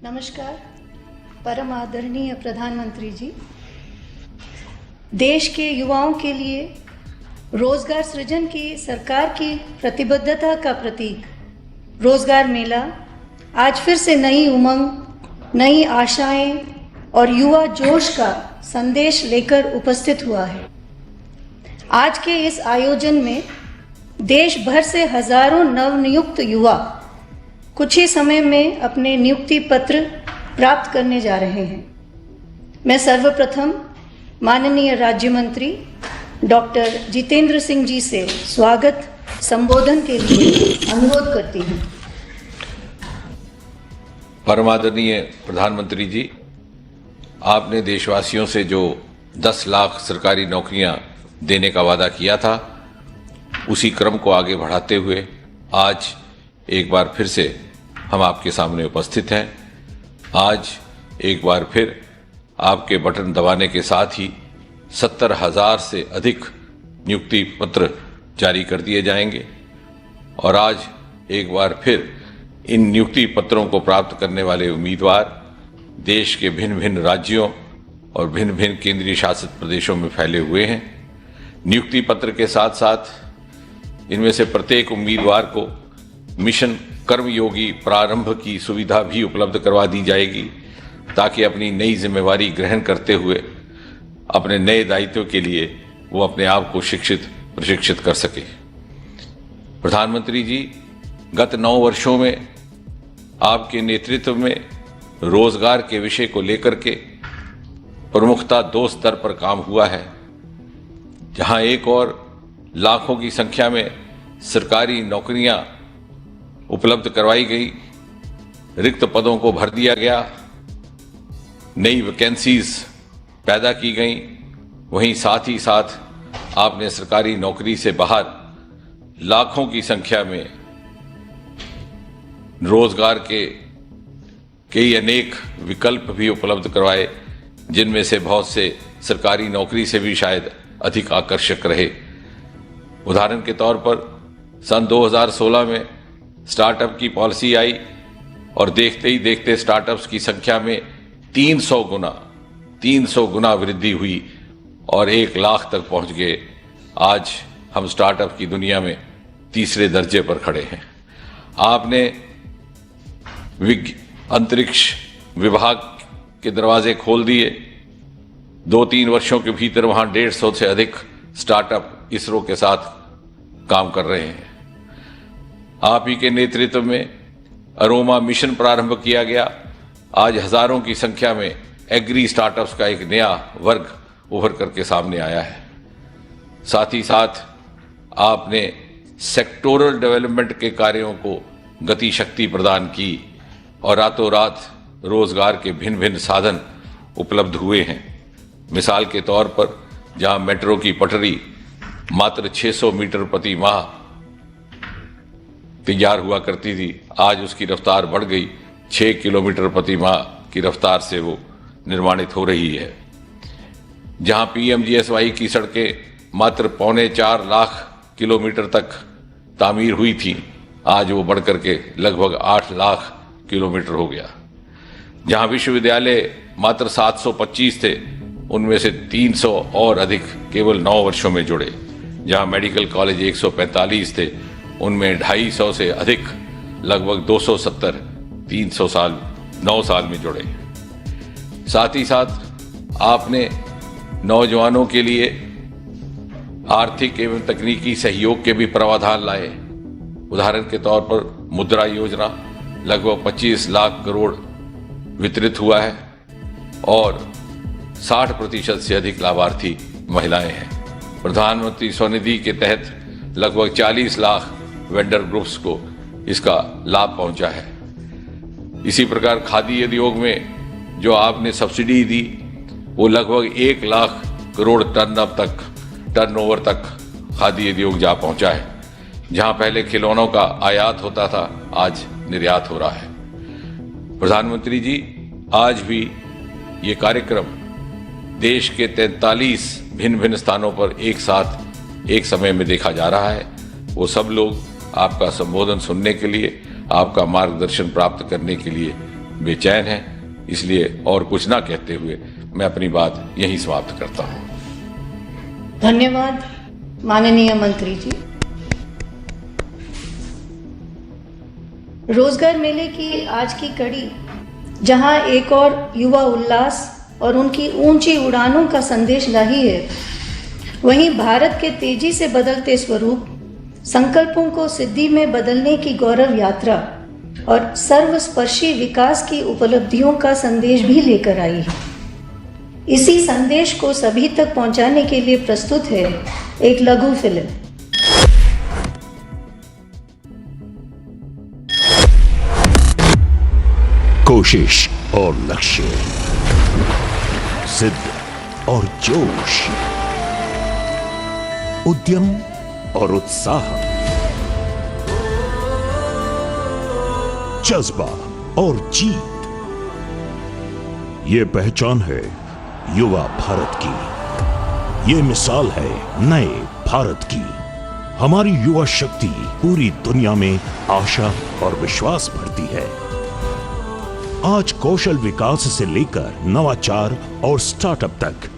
नमस्कार। परम आदरणीय प्रधानमंत्री जी, देश के युवाओं के लिए रोजगार सृजन की सरकार की प्रतिबद्धता का प्रतीक रोजगार मेला आज फिर से नई उमंग, नई आशाएं और युवा जोश का संदेश लेकर उपस्थित हुआ है। आज के इस आयोजन में देश भर से हजारों नवनियुक्त युवा कुछ ही समय में अपने नियुक्ति पत्र प्राप्त करने जा रहे हैं। मैं सर्वप्रथम माननीय राज्य मंत्री डॉक्टर जितेंद्र सिंह जी से स्वागत संबोधन के लिए अनुरोध करती हूँ। परमादरणीय प्रधानमंत्री जी, आपने देशवासियों से जो 10 लाख सरकारी नौकरियां देने का वादा किया था, उसी क्रम को आगे बढ़ाते हुए आज एक बार फिर से हम आपके सामने उपस्थित हैं। आज एक बार फिर आपके बटन दबाने के साथ ही 70,000 से अधिक नियुक्ति पत्र जारी कर दिए जाएंगे और आज एक बार फिर इन नियुक्ति पत्रों को प्राप्त करने वाले उम्मीदवार देश के भिन्न भिन्न राज्यों और भिन्न भिन्न केंद्रीय शासित प्रदेशों में फैले हुए हैं। नियुक्ति पत्र के साथ साथ इनमें से प्रत्येक उम्मीदवार को मिशन कर्मयोगी प्रारंभ की सुविधा भी उपलब्ध करवा दी जाएगी, ताकि अपनी नई जिम्मेवारी ग्रहण करते हुए अपने नए दायित्व के लिए वो अपने आप को प्रशिक्षित कर सके। प्रधानमंत्री जी, गत 9 वर्षों में आपके नेतृत्व में रोजगार के विषय को लेकर के प्रमुखता 2 स्तर पर काम हुआ है। जहां एक और लाखों की संख्या में सरकारी नौकरियां उपलब्ध करवाई गई, रिक्त पदों को भर दिया गया, नई वैकेंसीज पैदा की गई, वहीं साथ ही साथ आपने सरकारी नौकरी से बाहर लाखों की संख्या में रोजगार के कई अनेक विकल्प भी उपलब्ध करवाए, जिनमें से बहुत से सरकारी नौकरी से भी शायद अधिक आकर्षक रहे। उदाहरण के तौर पर सन 2016 में स्टार्टअप की पॉलिसी आई और देखते ही देखते स्टार्टअप्स की संख्या में 300 गुना वृद्धि हुई और 1 लाख तक पहुंच गए। आज हम स्टार्टअप की दुनिया में तीसरे दर्जे पर खड़े हैं। आपने अंतरिक्ष विभाग के दरवाजे खोल दिए। 2-3 वर्षों के भीतर वहां 150 से अधिक स्टार्टअप इसरो के साथ काम कर रहे हैं। आप ही के नेतृत्व में अरोमा मिशन प्रारंभ किया गया। आज हजारों की संख्या में एग्री स्टार्टअप्स का एक नया वर्ग उभर करके सामने आया है। साथ ही साथ आपने सेक्टोरल डेवलपमेंट के कार्यों को गति शक्ति प्रदान की और रातों रात रोजगार के भिन्न भिन्न साधन उपलब्ध हुए हैं। मिसाल के तौर पर जहां मेट्रो की पटरी मात्र 600 मीटर प्रति माह तैयार हुआ करती थी, आज उसकी रफ्तार बढ़ गई, 6 किलोमीटर प्रति माह की रफ्तार से वो निर्माणित हो रही है। जहां PMGSY की सड़कें मात्र 3.25 लाख किलोमीटर तक तामीर हुई थी, आज वो बढ़ करके लगभग 8 लाख किलोमीटर हो गया। जहां विश्वविद्यालय मात्र 725 थे, उनमें से 300 और अधिक केवल 9 वर्षों में जुड़े। जहां मेडिकल कॉलेज 145 थे, उनमें 250 से अधिक लगभग 270 9 साल में जुड़े। साथ ही साथ आपने नौजवानों के लिए आर्थिक एवं तकनीकी सहयोग के भी प्रावधान लाए। उदाहरण के तौर पर मुद्रा योजना लगभग 25 लाख करोड़ वितरित हुआ है और 60% से अधिक लाभार्थी महिलाएं हैं। प्रधानमंत्री स्वनिधि के तहत लगभग 40 लाख वेंडर ग्रुप्स को इसका लाभ पहुंचा है। इसी प्रकार खादी उद्योग में जो आपने सब्सिडी दी, वो लगभग 1 लाख करोड़ टर्नओवर तक खादी उद्योग जा पहुंचा है। जहां पहले खिलौनों का आयात होता था, आज निर्यात हो रहा है। प्रधानमंत्री जी, आज भी ये कार्यक्रम देश के 43 भिन्न भिन्न स्थानों पर एक साथ एक समय में देखा जा रहा है। वो सब लोग आपका संबोधन सुनने के लिए, आपका मार्गदर्शन प्राप्त करने के लिए बेचैन हैं। इसलिए और कुछ ना कहते हुए मैं अपनी बात यहीं समाप्त करता हूं। धन्यवाद माननीय मंत्री जी। रोजगार मेले की आज की कड़ी जहां एक और युवा उल्लास और उनकी ऊंची उड़ानों का संदेश लाही है, वहीं भारत के तेजी से बदलते स्वरूप, संकल्पों को सिद्धि में बदलने की गौरव यात्रा और सर्वस्पर्शी विकास की उपलब्धियों का संदेश भी लेकर आई है। इसी संदेश को सभी तक पहुंचाने के लिए प्रस्तुत है एक लघु फिल्म। कोशिश और लक्ष्य, जिद और जोश, उद्यम और उत्साह, जज्बा और जीत, ये पहचान है युवा भारत की। ये मिसाल है नए भारत की। हमारी युवा शक्ति पूरी दुनिया में आशा और विश्वास भरती है। आज कौशल विकास से लेकर नवाचार और स्टार्टअप तक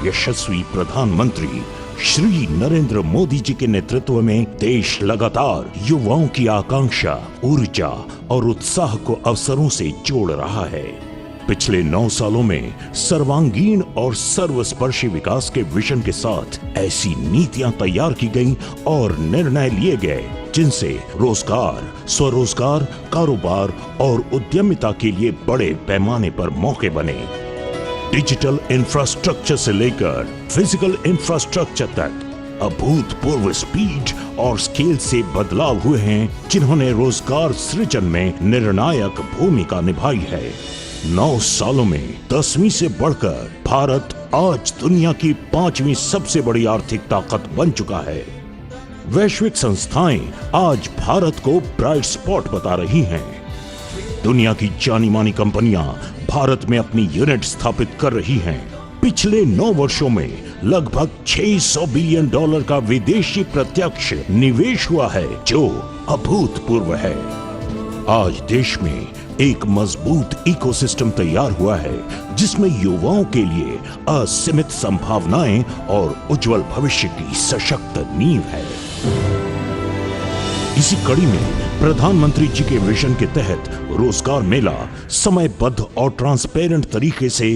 यशस्वी प्रधानमंत्री श्री नरेंद्र मोदी जी के नेतृत्व में देश लगातार युवाओं की आकांक्षा, ऊर्जा और उत्साह को अवसरों से जोड़ रहा है। पिछले 9 सालों में सर्वांगीण और सर्वस्पर्शी विकास के विजन के साथ ऐसी नीतियां तैयार की गईं और निर्णय लिए गए जिनसे रोजगार, स्वरोजगार, कारोबार और उद्यमिता के लिए बड़े पैमाने पर मौके बने। डिजिटल इंफ्रास्ट्रक्चर से लेकर फिजिकल इंफ्रास्ट्रक्चर तक अभूतपूर्व स्पीड और स्केल से बदलाव हुए हैं, जिन्होंने रोजगार सृजन में निर्णायक भूमिका निभाई है। 9 सालों में 10वीं से बढ़कर भारत आज दुनिया की 5वीं सबसे बड़ी आर्थिक ताकत बन चुका है। वैश्विक संस्थाएं आज भारत को ब्राइट स्पॉट बता रही हैं। दुनिया की जानी मानी कंपनियां भारत में अपनी यूनिट स्थापित कर रही हैं। पिछले 9 वर्षों में लगभग $600 बिलियन का विदेशी प्रत्यक्ष निवेश हुआ है, जो अभूतपूर्व है। आज देश में एक मजबूत इकोसिस्टम तैयार हुआ है, जिसमें युवाओं के लिए असीमित संभावनाएं और उज्जवल भविष्य की सशक्त नींव है। इसी कड़ी में प्रधानमंत्री जी के विजन के तहत रोजगार मेला समयबद्ध और ट्रांसपेरेंट तरीके से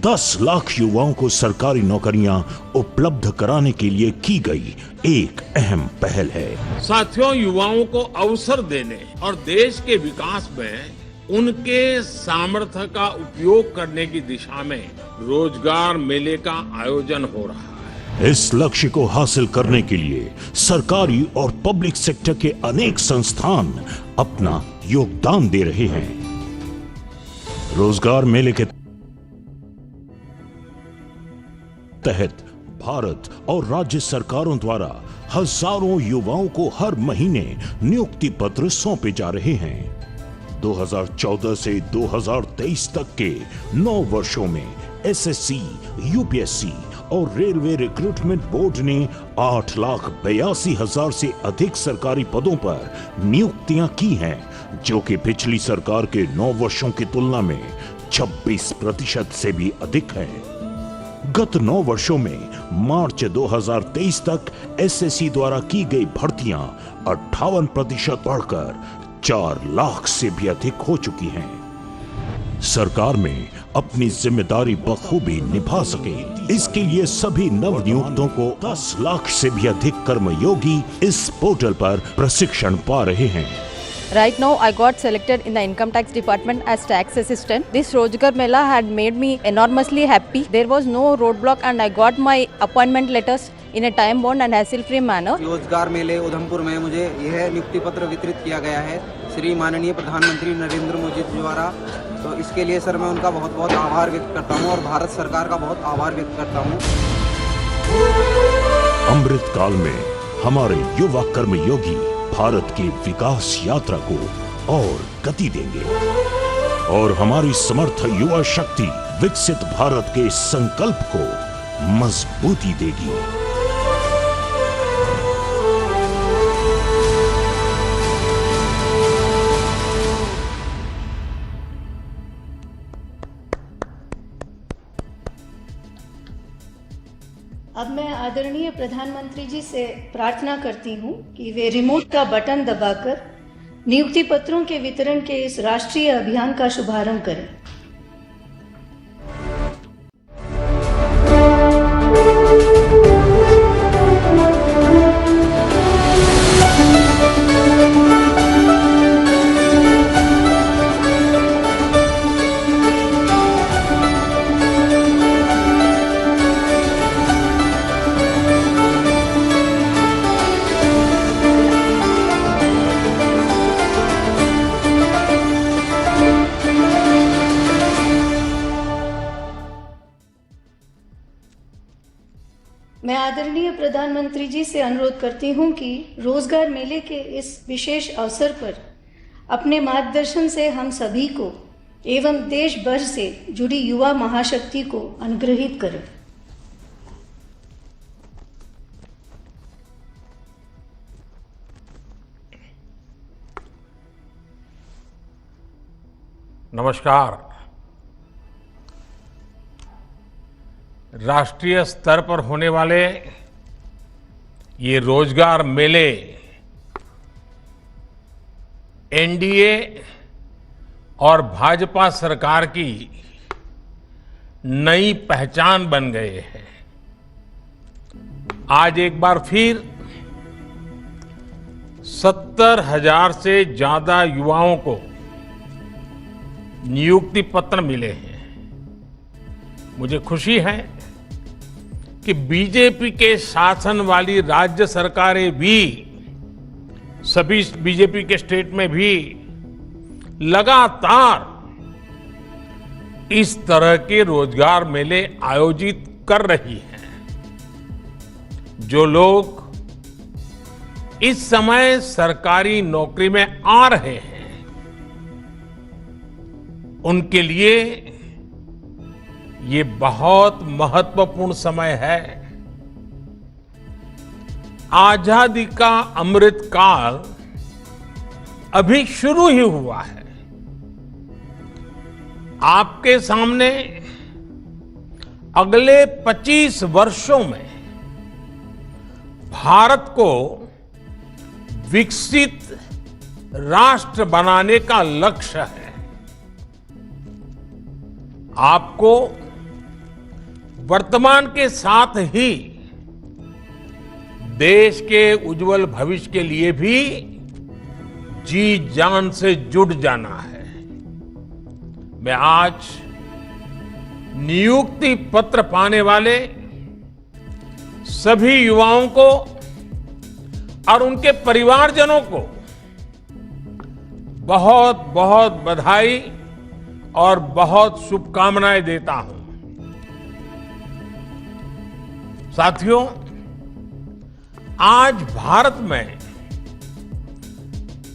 10 लाख युवाओं को सरकारी नौकरियां उपलब्ध कराने के लिए की गई एक अहम पहल है। साथियों, युवाओं को अवसर देने और देश के विकास में उनके सामर्थ्य का उपयोग करने की दिशा में रोजगार मेले का आयोजन हो रहा है। इस लक्ष्य को हासिल करने के लिए सरकारी और पब्लिक सेक्टर के अनेक संस्थान अपना योगदान दे रहे हैं। रोजगार मेले के तहत भारत और राज्य सरकारों द्वारा हजारों युवाओं को हर महीने नियुक्ति पत्र सौंपे जा रहे हैं। 2014 से 2023 तक के 9 वर्षों में एसएससी, यूपीएससी और रेलवे रिक्रूटमेंट बोर्ड ने 8,82,000 से अधिक सरकारी पदों पर नियुक्तियां की हैं, जो कि पिछली सरकार के 9 वर्षों की तुलना में 26% से भी अधिक है। गत 9 वर्षों में मार्च 2023 तक एसएससी द्वारा की गई भर्तियां 58% बढ़कर 4 लाख से भी अधिक हो चुकी हैं। सरकार में अपनी जिम्मेदारी बखूबी निभा सके, इसके लिए सभी नवनियुक्तों को 10 लाख से भी अधिक कर्मयोगी इस पोर्टल पर प्रशिक्षण पा रहे हैं। Right now, I got selected in the income tax department as tax assistant. This Rozgar Mela had made me enormously happy. There was no roadblock and I got my appointment letters in a time bound and hassle-free manner. रोजगार मेले उधमपुर में मुझे यह नियुक्ति पत्र वितरित किया गया है श्री माननीय प्रधानमंत्री नरेंद्र मोदी जी द्वारा। तो इसके लिए सर मैं उनका बहुत बहुत आभार व्यक्त करता हूं और भारत सरकार का बहुत आभार व्यक्त करता हूं। अमृत काल में हमारे युवा कर्मयोगी भारत की विकास यात्रा को और गति देंगे और हमारी समर्थ युवा शक्ति विकसित भारत के संकल्प को मजबूती देगी। अब मैं आदरणीय प्रधानमंत्री जी से प्रार्थना करती हूँ कि वे रिमोट का बटन दबाकर नियुक्ति पत्रों के वितरण के इस राष्ट्रीय अभियान का शुभारंभ करें। मैं आदरणीय प्रधानमंत्री जी से अनुरोध करती हूं कि रोजगार मेले के इस विशेष अवसर पर अपने मार्गदर्शन से हम सभी को एवं देश भर से जुड़ी युवा महाशक्ति को अनुग्रहित करें। नमस्कार। राष्ट्रीय स्तर पर होने वाले ये रोजगार मेले एनडीए और भाजपा सरकार की नई पहचान बन गए हैं। आज एक बार फिर 70,000 से ज्यादा युवाओं को नियुक्ति पत्र मिले हैं। मुझे खुशी है कि बीजेपी के शासन वाली राज्य सरकारें भी, सभी बीजेपी के स्टेट में भी लगातार इस तरह के रोजगार मेले आयोजित कर रही हैं। जो लोग इस समय सरकारी नौकरी में आ रहे हैं उनके लिए ये बहुत महत्वपूर्ण समय है। आजादी का अमृत काल अभी शुरू ही हुआ है। आपके सामने अगले 25 वर्षों में भारत को विकसित राष्ट्र बनाने का लक्ष्य है। आपको वर्तमान के साथ ही देश के उज्जवल भविष्य के लिए भी जी जान से जुट जाना है। मैं आज नियुक्ति पत्र पाने वाले सभी युवाओं को और उनके परिवारजनों को बहुत बहुत बधाई और बहुत शुभकामनाएं देता हूं। साथियों, आज भारत में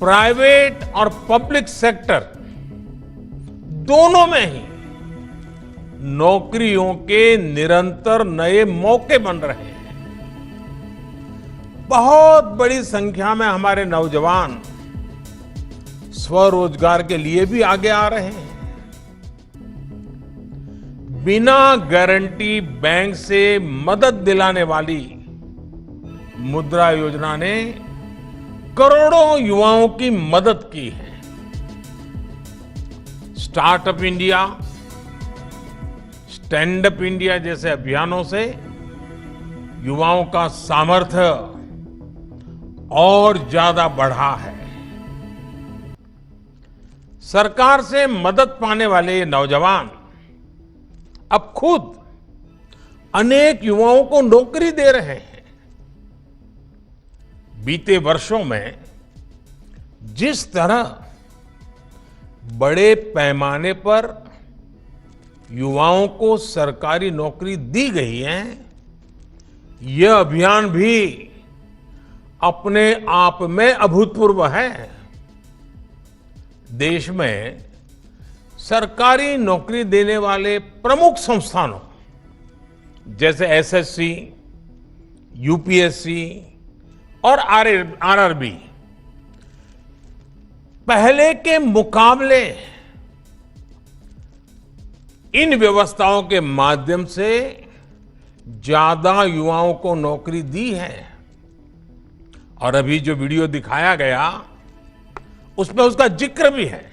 प्राइवेट और पब्लिक सेक्टर दोनों में ही नौकरियों के निरंतर नए मौके बन रहे हैं। बहुत बड़ी संख्या में हमारे नौजवान स्वरोजगार के लिए भी आगे आ रहे हैं। बिना गारंटी बैंक से मदद दिलाने वाली मुद्रा योजना ने करोड़ों युवाओं की मदद की है। Startup India, stand up India जैसे अभियानों से युवाओं का सामर्थ्य और ज्यादा बढ़ा है। सरकार से मदद पाने वाले ये नौजवान अब खुद अनेक युवाओं को नौकरी दे रहे हैं। बीते वर्षों में जिस तरह बड़े पैमाने पर युवाओं को सरकारी नौकरी दी गई है, यह अभियान भी अपने आप में अभूतपूर्व है। देश में सरकारी नौकरी देने वाले प्रमुख संस्थानों जैसे एसएससी, यूपीएससी और आरआरबी पहले के मुकाबले इन व्यवस्थाओं के माध्यम से ज्यादा युवाओं को नौकरी दी है। और अभी जो वीडियो दिखाया गया उसमें उसका जिक्र भी है।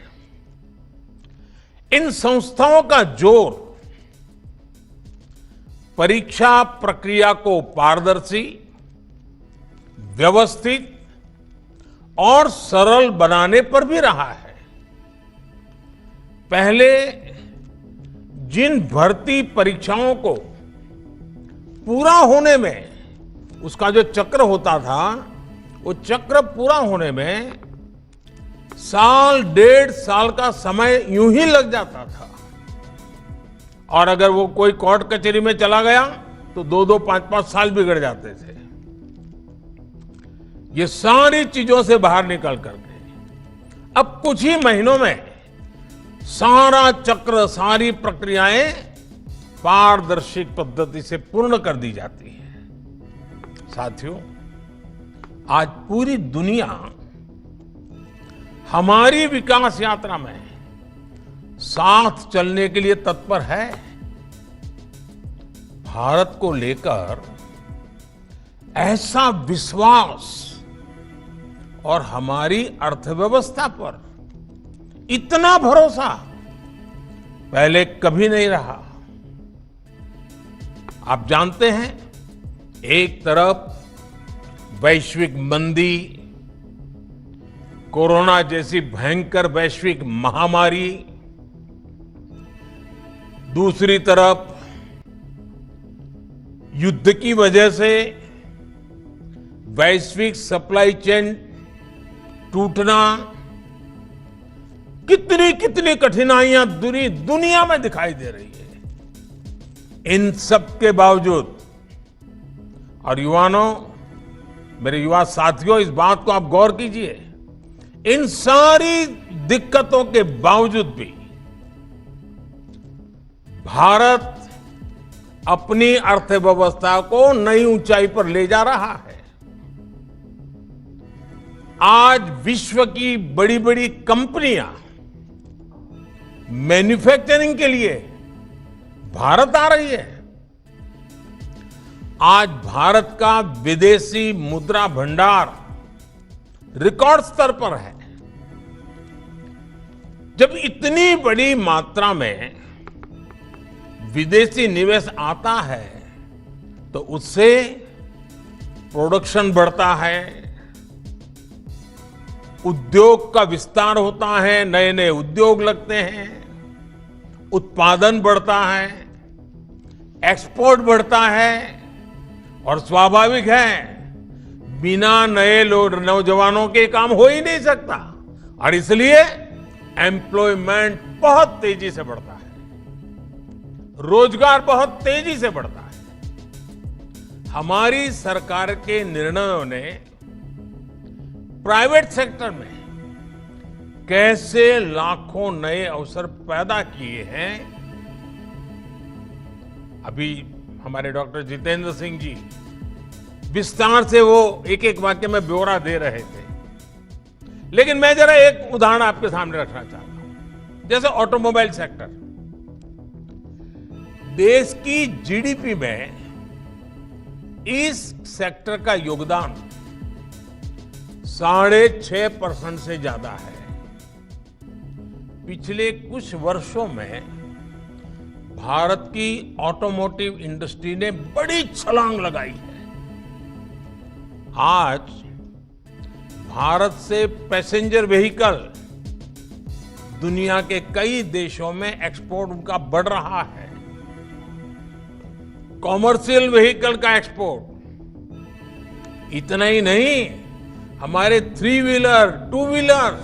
इन संस्थाओं का जोर परीक्षा प्रक्रिया को पारदर्शी, व्यवस्थित और सरल बनाने पर भी रहा है। पहले जिन भर्ती परीक्षाओं को पूरा होने में उसका जो चक्र होता था, वो चक्र पूरा होने में साल, 1.5 साल का समय यूं ही लग जाता था। और अगर वो कोई कोर्ट कचहरी में चला गया तो 2-2, 5-5 साल बिगड़ जाते थे। ये सारी चीजों से बाहर निकल करके अब कुछ ही महीनों में सारा चक्र, सारी प्रक्रियाएं पारदर्शी पद्धति से पूर्ण कर दी जाती है। साथियों, आज पूरी दुनिया हमारी विकास यात्रा में साथ चलने के लिए तत्पर है। भारत को लेकर ऐसा विश्वास और हमारी अर्थव्यवस्था पर इतना भरोसा पहले कभी नहीं रहा। आप जानते हैं, एक तरफ वैश्विक मंदी, कोरोना जैसी भयंकर वैश्विक महामारी, दूसरी तरफ युद्ध की वजह से वैश्विक सप्लाई चेन टूटना, कितनी कितनी कठिनाइयां दुनिया में दिखाई दे रही है। इन सब के बावजूद, और युवानों, मेरे युवा साथियों, इस बात को आप गौर कीजिए, इन सारी दिक्कतों के बावजूद भी भारत अपनी अर्थव्यवस्था को नई ऊंचाई पर ले जा रहा है। आज विश्व की बड़ी बड़ी कंपनियां मैन्युफैक्चरिंग के लिए भारत आ रही है। आज भारत का विदेशी मुद्रा भंडार रिकॉर्ड स्तर पर है। जब इतनी बड़ी मात्रा में विदेशी निवेश आता है तो उससे प्रोडक्शन बढ़ता है, उद्योग का विस्तार होता है, नए नए उद्योग लगते हैं, उत्पादन बढ़ता है, एक्सपोर्ट बढ़ता है। और स्वाभाविक है, बिना नए नौजवानों के काम हो ही नहीं सकता। और इसलिए एम्प्लॉयमेंट बहुत तेजी से बढ़ता है, रोजगार बहुत तेजी से बढ़ता है। हमारी सरकार के निर्णयों ने प्राइवेट सेक्टर में कैसे लाखों नए अवसर पैदा किए हैं। अभी हमारे डॉक्टर जितेंद्र सिंह जी विस्तार से वो एक एक वाक्य में ब्यौरा दे रहे थे, लेकिन मैं जरा एक उदाहरण आपके सामने रखना चाहता हूं। जैसे ऑटोमोबाइल सेक्टर, देश की जीडीपी में इस सेक्टर का योगदान 6.5% से ज्यादा है। पिछले कुछ वर्षों में भारत की ऑटोमोटिव इंडस्ट्री ने बड़ी छलांग लगाई है। आज भारत से पैसेंजर व्हीकल दुनिया के कई देशों में एक्सपोर्ट उनका बढ़ रहा है। कॉमर्शियल व्हीकल का एक्सपोर्ट, इतना ही नहीं, हमारे 3 व्हीलर, 2 व्हीलर,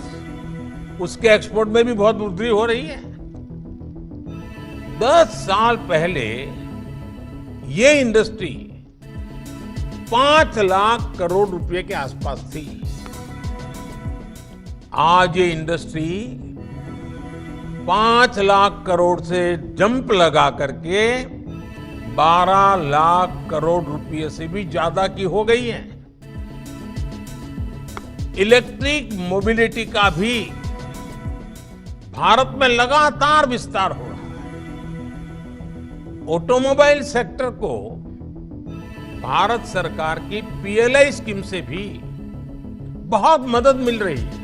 उसके एक्सपोर्ट में भी बहुत वृद्धि हो रही है। 10 साल पहले ये इंडस्ट्री 5 लाख करोड़ रुपए के आसपास थी। आज ये इंडस्ट्री 5 लाख करोड़ से जंप लगा करके 12 लाख करोड़ रुपए से भी ज्यादा की हो गई है। इलेक्ट्रिक मोबिलिटी का भी भारत में लगातार विस्तार हो रहा है। ऑटोमोबाइल सेक्टर को भारत सरकार की पीएलआई स्कीम से भी बहुत मदद मिल रही है।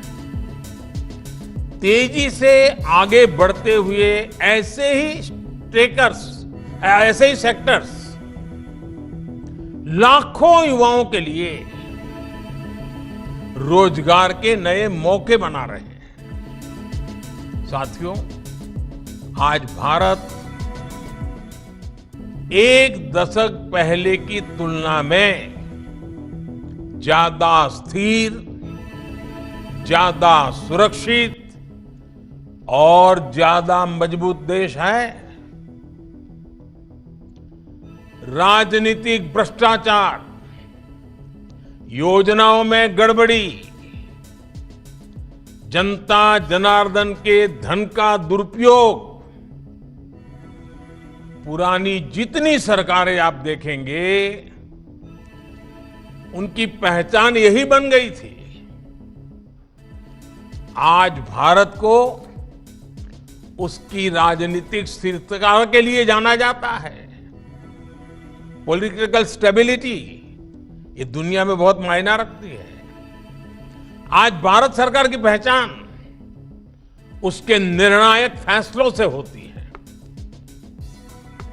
तेजी से आगे बढ़ते हुए ऐसे ही सेक्टर्स लाखों युवाओं के लिए रोजगार के नए मौके बना रहे हैं। साथियों, आज भारत एक दशक पहले की तुलना में ज्यादा स्थिर, ज्यादा सुरक्षित और ज्यादा मजबूत देश है। राजनीतिक भ्रष्टाचार, योजनाओं में गड़बड़ी, जनता जनार्दन के धन का दुरुपयोग, पुरानी जितनी सरकारें आप देखेंगे उनकी पहचान यही बन गई थी। आज भारत को उसकी राजनीतिक स्थिरता के लिए जाना जाता है। पॉलिटिकल स्टेबिलिटी ये दुनिया में बहुत मायना रखती है। आज भारत सरकार की पहचान उसके निर्णायक फैसलों से होती है।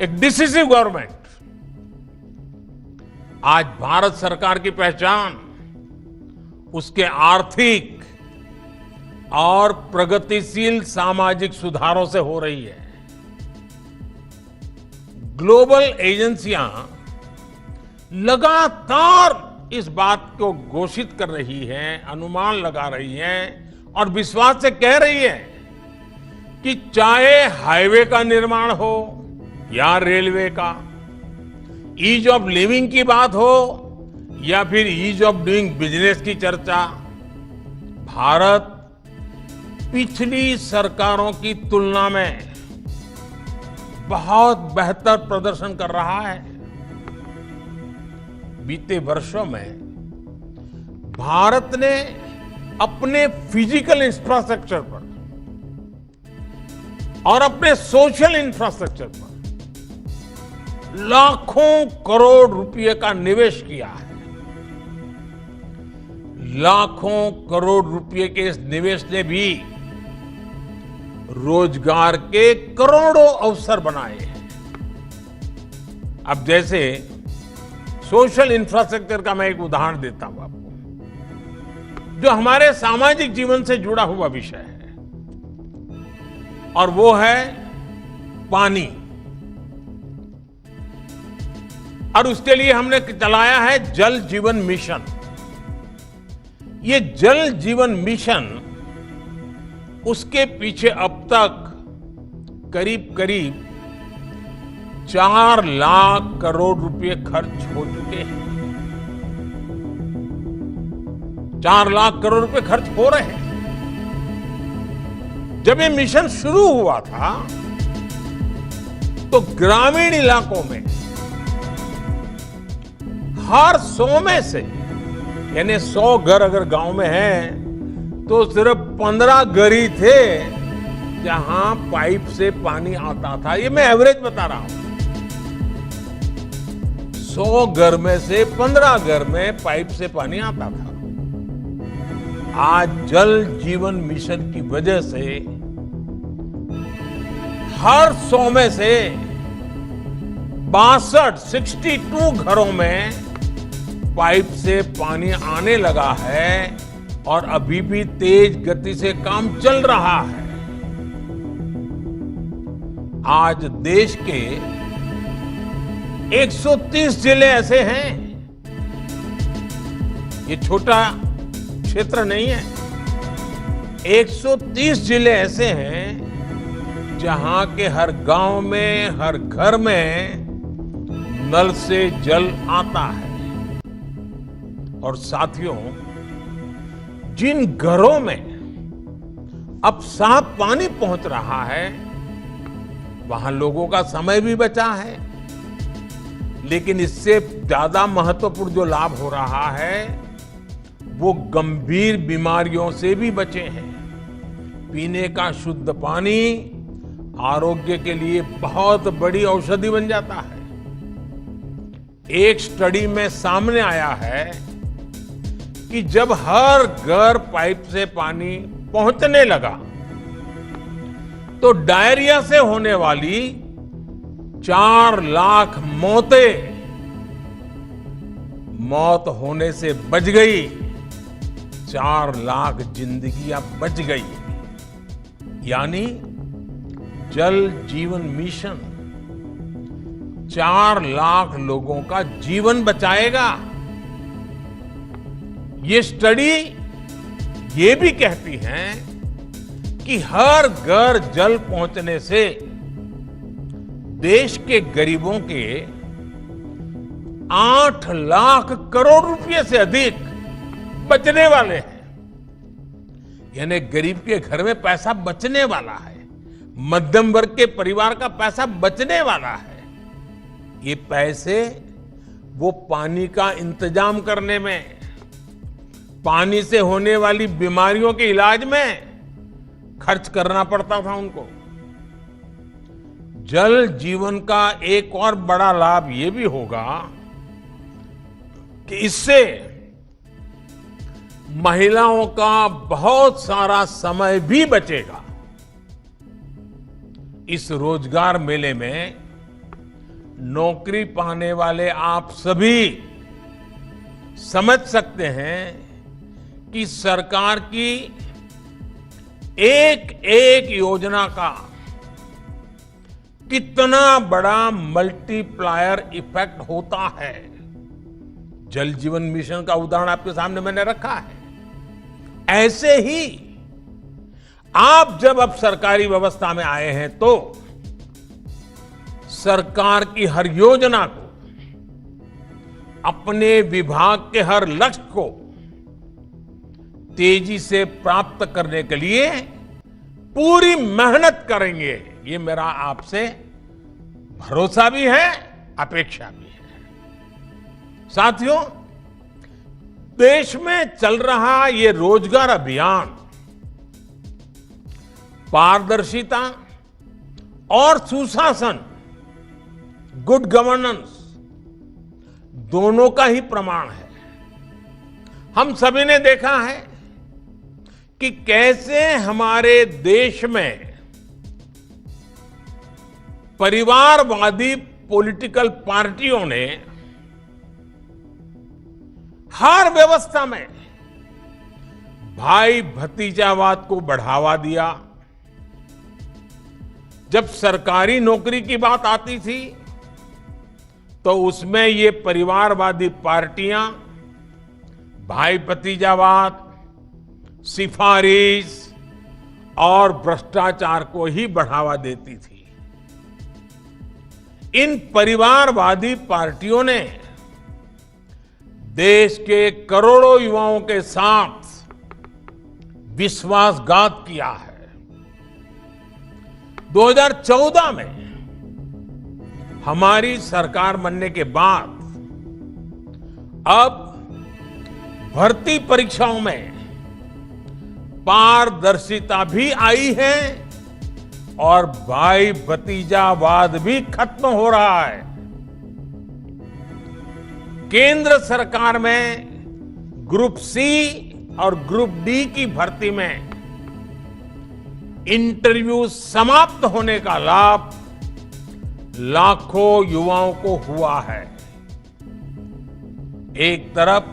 एक डिसिसिव गवर्नमेंट। आज भारत सरकार की पहचान उसके आर्थिक और प्रगतिशील सामाजिक सुधारों से हो रही है। ग्लोबल एजेंसियां लगातार इस बात को घोषित कर रही हैं, अनुमान लगा रही हैं और विश्वास से कह रही है कि चाहे हाईवे का निर्माण हो या रेलवे का, ईज ऑफ लिविंग की बात हो या फिर ईज ऑफ डूइंग बिजनेस की चर्चा, भारत पिछली सरकारों की तुलना में बहुत बेहतर प्रदर्शन कर रहा है। बीते वर्षों में भारत ने अपने फिजिकल इंफ्रास्ट्रक्चर पर और अपने सोशल इंफ्रास्ट्रक्चर पर लाखों करोड़ रुपए का निवेश किया है। लाखों करोड़ रुपए के इस निवेश ने भी रोजगार के करोड़ों अवसर बनाए हैं। अब जैसे सोशल इंफ्रास्ट्रक्चर का मैं एक उदाहरण देता हूं आपको, जो हमारे सामाजिक जीवन से जुड़ा हुआ विषय है, और वो है पानी। और उसके लिए हमने चलाया है जल जीवन मिशन। ये जल जीवन मिशन, उसके पीछे अब तक करीब करीब 4 लाख करोड़ रुपए खर्च हो चुके हैं। 4 लाख करोड़ रुपए खर्च हो रहे हैं। जब ये मिशन शुरू हुआ था तो ग्रामीण इलाकों में हर 100 में से, यानी 100 घर अगर गांव में हैं तो सिर्फ 15 घर ही थे जहां पाइप से पानी आता था। ये मैं एवरेज बता रहा हूं। 100 घर में से 15 घर में पाइप से पानी आता था। आज जल जीवन मिशन की वजह से हर 100 में से 62 घरों में पाइप से पानी आने लगा है और अभी भी तेज गति से काम चल रहा है। आज देश के 130 जिले ऐसे हैं, ये छोटा क्षेत्र नहीं है, 130 जिले ऐसे हैं जहां के हर गांव में, हर घर में नल से जल आता है। और साथियों, जिन घरों में अब साफ पानी पहुंच रहा है वहां लोगों का समय भी बचा है, लेकिन इससे ज्यादा महत्वपूर्ण जो लाभ हो रहा है वो गंभीर बीमारियों से भी बचे हैं। पीने का शुद्ध पानी आरोग्य के लिए बहुत बड़ी औषधि बन जाता है। एक स्टडी में सामने आया है कि जब हर घर पाइप से पानी पहुंचने लगा तो डायरिया से होने वाली 4 लाख मौत होने से बच गई। 4 लाख जिंदगियां बच गई। यानी जल जीवन मिशन 4 लाख लोगों का जीवन बचाएगा। ये स्टडी ये भी कहती है कि हर घर जल पहुंचने से देश के गरीबों के 8 लाख करोड़ रुपए से अधिक बचने वाले हैं। यानी गरीब के घर में पैसा बचने वाला है, मध्यम वर्ग के परिवार का पैसा बचने वाला है। ये पैसे वो पानी का इंतजाम करने में, पानी से होने वाली बीमारियों के इलाज में खर्च करना पड़ता था उनको। जल जीवन का एक और बड़ा लाभ ये भी होगा कि इससे महिलाओं का बहुत सारा समय भी बचेगा। इस रोजगार मेले में नौकरी पाने वाले आप सभी समझ सकते हैं कि सरकार की एक एक योजना का कितना बड़ा मल्टीप्लायर इफेक्ट होता है। जल जीवन मिशन का उदाहरण आपके सामने मैंने रखा है। ऐसे ही आप जब अब सरकारी व्यवस्था में आए हैं तो सरकार की हर योजना को, अपने विभाग के हर लक्ष्य को तेजी से प्राप्त करने के लिए पूरी मेहनत करेंगे। ये मेरा आपसे भरोसा भी है, अपेक्षा भी है। साथियों, देश में चल रहा ये रोजगार अभियान पारदर्शिता और सुशासन, गुड गवर्नेंस दोनों का ही प्रमाण है। हम सभी ने देखा है कि कैसे हमारे देश में परिवारवादी पॉलिटिकल पार्टियों ने हर व्यवस्था में भाई भतीजावाद को बढ़ावा दिया। जब सरकारी नौकरी की बात आती थी तो उसमें ये परिवारवादी पार्टियां भाई भतीजावाद, सिफारिश और भ्रष्टाचार को ही बढ़ावा देती थी। इन परिवारवादी पार्टियों ने देश के करोड़ों युवाओं के साथ विश्वासघात किया है। 2014 में हमारी सरकार बनने के बाद अब भर्ती परीक्षाओं में पारदर्शिता भी आई है और भाई भतीजावाद भी खत्म हो रहा है। केंद्र सरकार में ग्रुप सी और ग्रुप डी की भर्ती में इंटरव्यू समाप्त होने का लाभ लाखों युवाओं को हुआ है। एक तरफ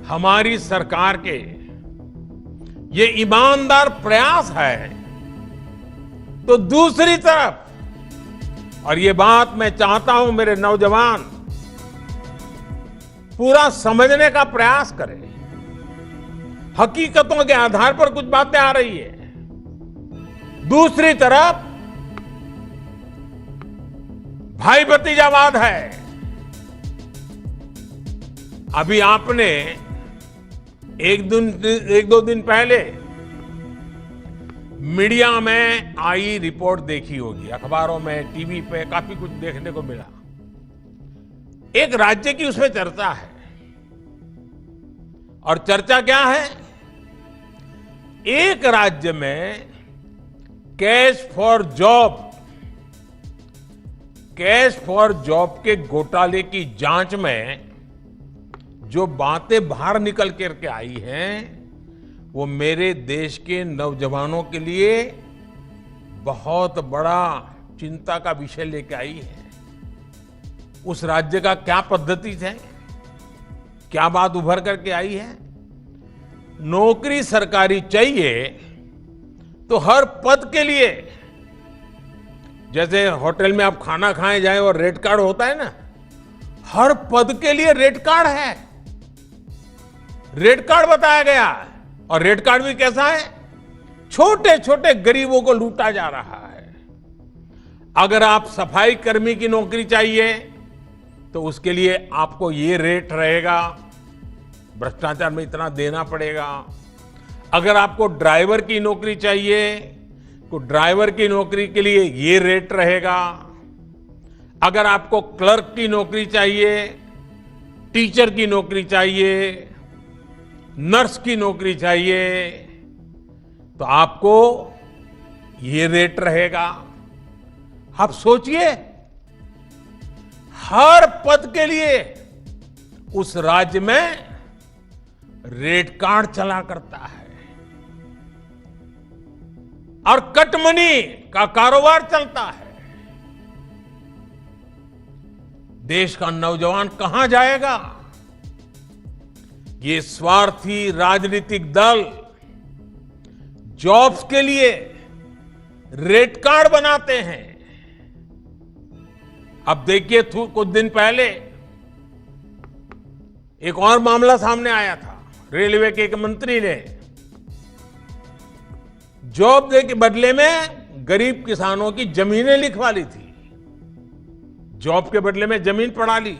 हमारी सरकार के ये ईमानदार प्रयास है तो दूसरी तरफ, और ये बात मैं चाहता हूं मेरे नौजवान पूरा समझने का प्रयास करें, हकीकतों के आधार पर कुछ बातें आ रही है। दूसरी तरफ भाई भतीजावाद है। अभी आपने एक दो दिन पहले मीडिया में आई रिपोर्ट देखी होगी, अखबारों में, टीवी पे काफी कुछ देखने को मिला। एक राज्य की उसमें चर्चा है और चर्चा क्या है? एक राज्य में cash for job cash for job के घोटाले की जांच में जो बातें बाहर निकल करके आई हैं वो मेरे देश के नौजवानों के लिए बहुत बड़ा चिंता का विषय लेके आई है। उस राज्य का क्या पद्धति है, क्या बात उभर करके आई है। नौकरी सरकारी चाहिए तो हर पद के लिए, जैसे होटल में आप खाना खाए जाए और रेट कार्ड होता है ना, हर पद के लिए रेट कार्ड है। रेट कार्ड बताया गया और रेट कार्ड भी कैसा है, छोटे छोटे गरीबों को लूटा जा रहा है। अगर आप सफाई कर्मी की नौकरी चाहिए तो उसके लिए आपको ये रेट रहेगा, भ्रष्टाचार में इतना देना पड़ेगा। अगर आपको ड्राइवर की नौकरी चाहिए तो ड्राइवर की नौकरी के लिए ये रेट रहेगा। अगर आपको क्लर्क की नौकरी चाहिए, टीचर की नौकरी चाहिए, नर्स की नौकरी चाहिए तो आपको ये रेट रहेगा। आप सोचिए, हर पद के लिए उस राज्य में रेट कार्ड चला करता है और कटमनी का कारोबार चलता है। देश का नौजवान कहां जाएगा? ये स्वार्थी राजनीतिक दल जॉब्स के लिए रेट कार्ड बनाते हैं। अब देखिए, कुछ दिन पहले एक और मामला सामने आया था। रेलवे के एक मंत्री ने जॉब दे के बदले में गरीब किसानों की जमीनें लिखवा ली थी। जॉब के बदले में जमीन पड़ा ली।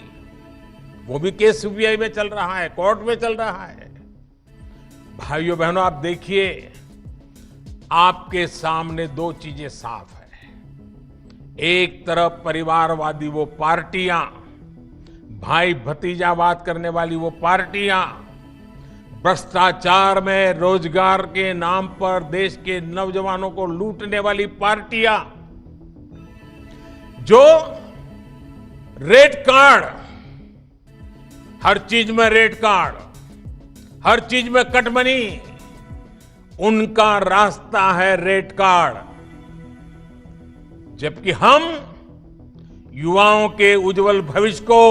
वो भी केस सीबीआई में चल रहा है, कोर्ट में चल रहा है। भाइयों बहनों, आप देखिए, आपके सामने दो चीजें साफ है। एक तरफ परिवारवादी वो पार्टियां, भाई भतीजावाद करने वाली वो पार्टियां, भ्रष्टाचार में रोजगार के नाम पर देश के नौजवानों को लूटने वाली पार्टियां, जो रेट कार्ड, हर चीज में रेट कार्ड, हर चीज में कटमनी, उनका रास्ता है रेट कार्ड। जबकि हम युवाओं के उज्जवल भविष्य को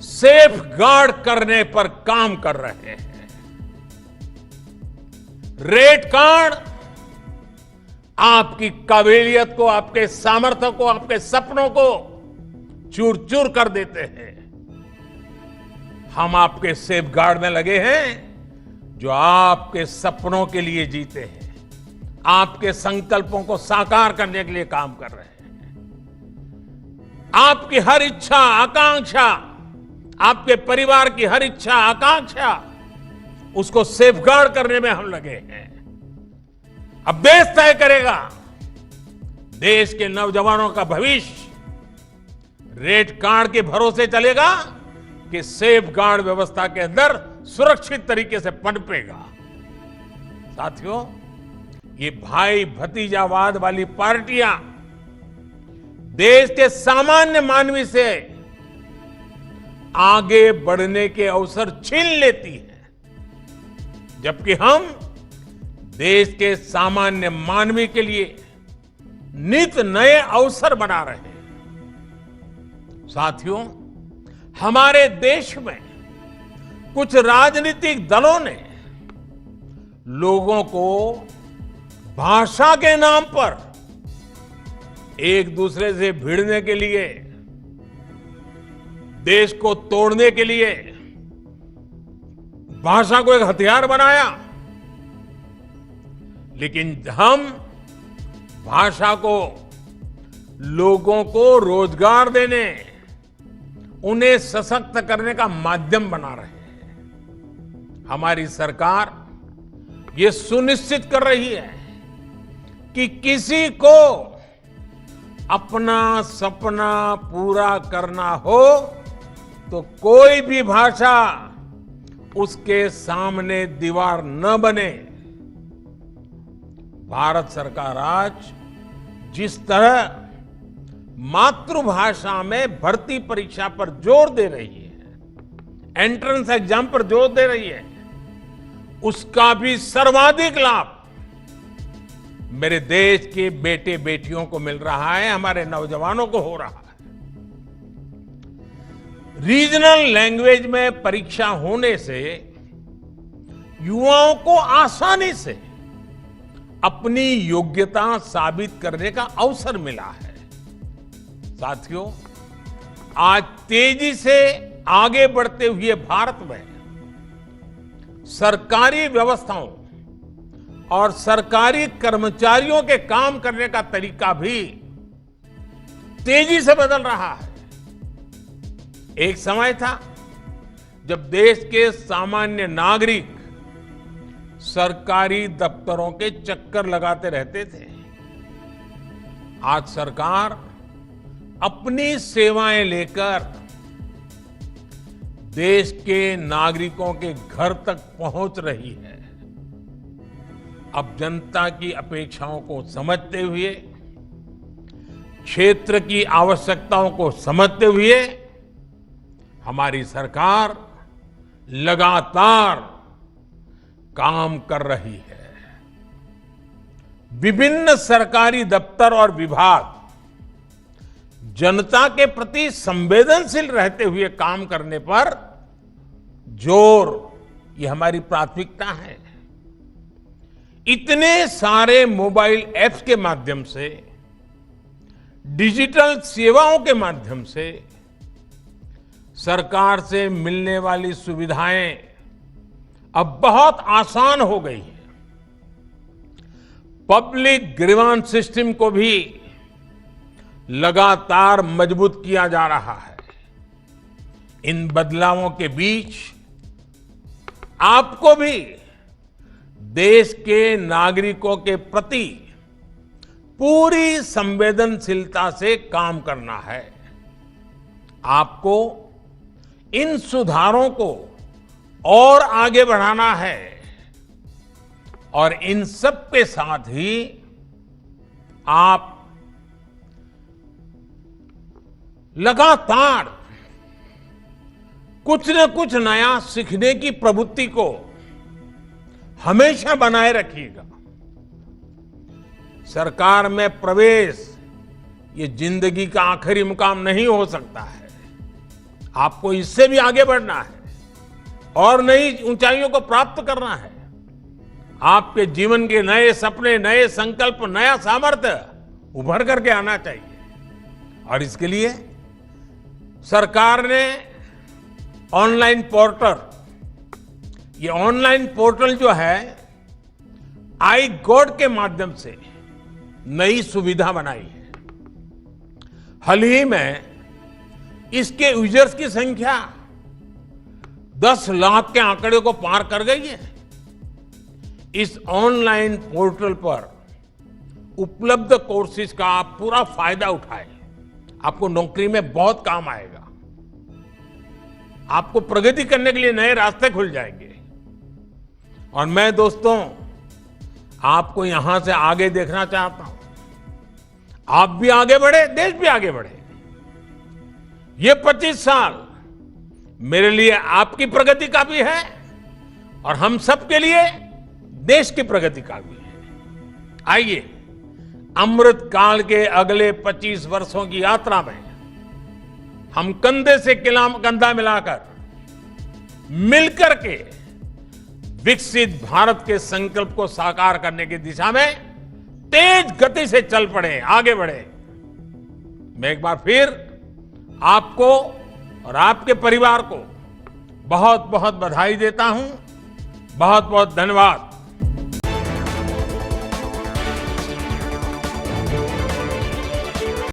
सेफ गार्ड करने पर काम कर रहे हैं। रेट कार्ड आपकी काबिलियत को, आपके सामर्थ्य को, आपके सपनों को चूर चूर कर देते हैं। हम आपके सेफ गार्ड में लगे हैं जो आपके सपनों के लिए जीते हैं, आपके संकल्पों को साकार करने के लिए काम कर रहे हैं। आपकी हर इच्छा आकांक्षा, आपके परिवार की हर इच्छा आकांक्षा, उसको सेफगार्ड करने में हम लगे हैं। अब देश तय करेगा देश के नौजवानों का भविष्य रेट कार्ड के भरोसे चलेगा कि सेफगार्ड व्यवस्था के अंदर सुरक्षित तरीके से पनपेगा। साथियों, ये भाई भतीजावाद वाली पार्टियां देश के सामान्य मानवी से आगे बढ़ने के अवसर छीन लेती हैं, जबकि हम देश के सामान्य मानवी के लिए नित नए अवसर बना रहे हैं। साथियों, हमारे देश में कुछ राजनीतिक दलों ने लोगों को भाषा के नाम पर एक दूसरे से भिड़ने के लिए, देश को तोड़ने के लिए भाषा को एक हथियार बनाया। लेकिन हम भाषा को लोगों को रोजगार देने, उन्हें सशक्त करने का माध्यम बना रहे हैं। हमारी सरकार ये सुनिश्चित कर रही है कि किसी को अपना सपना पूरा करना हो तो कोई भी भाषा उसके सामने दीवार न बने। भारत सरकार आज जिस तरह मातृभाषा में भर्ती परीक्षा पर जोर दे रही है, एंट्रेंस एग्जाम पर जोर दे रही है, उसका भी सर्वाधिक लाभ मेरे देश के बेटे बेटियों को मिल रहा है, हमारे नौजवानों को हो रहा है। रीजनल लैंग्वेज में परीक्षा होने से युवाओं को आसानी से अपनी योग्यता साबित करने का अवसर मिला है। साथियों, आज तेजी से आगे बढ़ते हुए भारत में सरकारी व्यवस्थाओं और सरकारी कर्मचारियों के काम करने का तरीका भी तेजी से बदल रहा है। एक समय था जब देश के सामान्य नागरिक सरकारी दफ्तरों के चक्कर लगाते रहते थे। आज सरकार अपनी सेवाएं लेकर देश के नागरिकों के घर तक पहुंच रही है। अब जनता की अपेक्षाओं को समझते हुए, क्षेत्र की आवश्यकताओं को समझते हुए हमारी सरकार लगातार काम कर रही है। विभिन्न सरकारी दफ्तर और विभाग जनता के प्रति संवेदनशील रहते हुए काम करने पर जोर, ये हमारी प्राथमिकता है। इतने सारे मोबाइल ऐप्स के माध्यम से, डिजिटल सेवाओं के माध्यम से सरकार से मिलने वाली सुविधाएं अब बहुत आसान हो गई है। पब्लिक ग्रीवांस सिस्टम को भी लगातार मजबूत किया जा रहा है। इन बदलावों के बीच आपको भी देश के नागरिकों के प्रति पूरी संवेदनशीलता से काम करना है। आपको इन सुधारों को और आगे बढ़ाना है और इन सब के साथ ही आप लगातार कुछ न कुछ नया सीखने की प्रवृत्ति को हमेशा बनाए रखिएगा। सरकार में प्रवेश ये जिंदगी का आखिरी मुकाम नहीं हो सकता है। आपको इससे भी आगे बढ़ना है और नई ऊंचाइयों को प्राप्त करना है। आपके जीवन के नए सपने, नए संकल्प, नया सामर्थ्य उभर करके आना चाहिए। और इसके लिए सरकार ने ऑनलाइन पोर्टल, ये ऑनलाइन पोर्टल जो है आई गॉड के माध्यम से नई सुविधा बनाई है। हाल ही में इसके यूजर्स की संख्या 10 लाख के आंकड़े को पार कर गई है। इस ऑनलाइन पोर्टल पर उपलब्ध कोर्सेज का आप पूरा फायदा उठाएं। आपको नौकरी में बहुत काम आएगा। आपको प्रगति करने के लिए नए रास्ते खुल जाएंगे। और मैं दोस्तों आपको यहां से आगे देखना चाहता हूं। आप भी आगे बढ़े, देश भी आगे बढ़े। ये 25 साल मेरे लिए आपकी प्रगति का भी है और हम सब के लिए देश की प्रगति का भी है। आइए अमृत काल के अगले 25 वर्षों की यात्रा में हम कंधे से कंधा मिलाकर मिलकर के विकसित भारत के संकल्प को साकार करने की दिशा में तेज गति से चल पड़े, आगे बढ़े। मैं एक बार फिर आपको और आपके परिवार को बहुत बहुत बधाई देता हूं। बहुत बहुत धन्यवाद।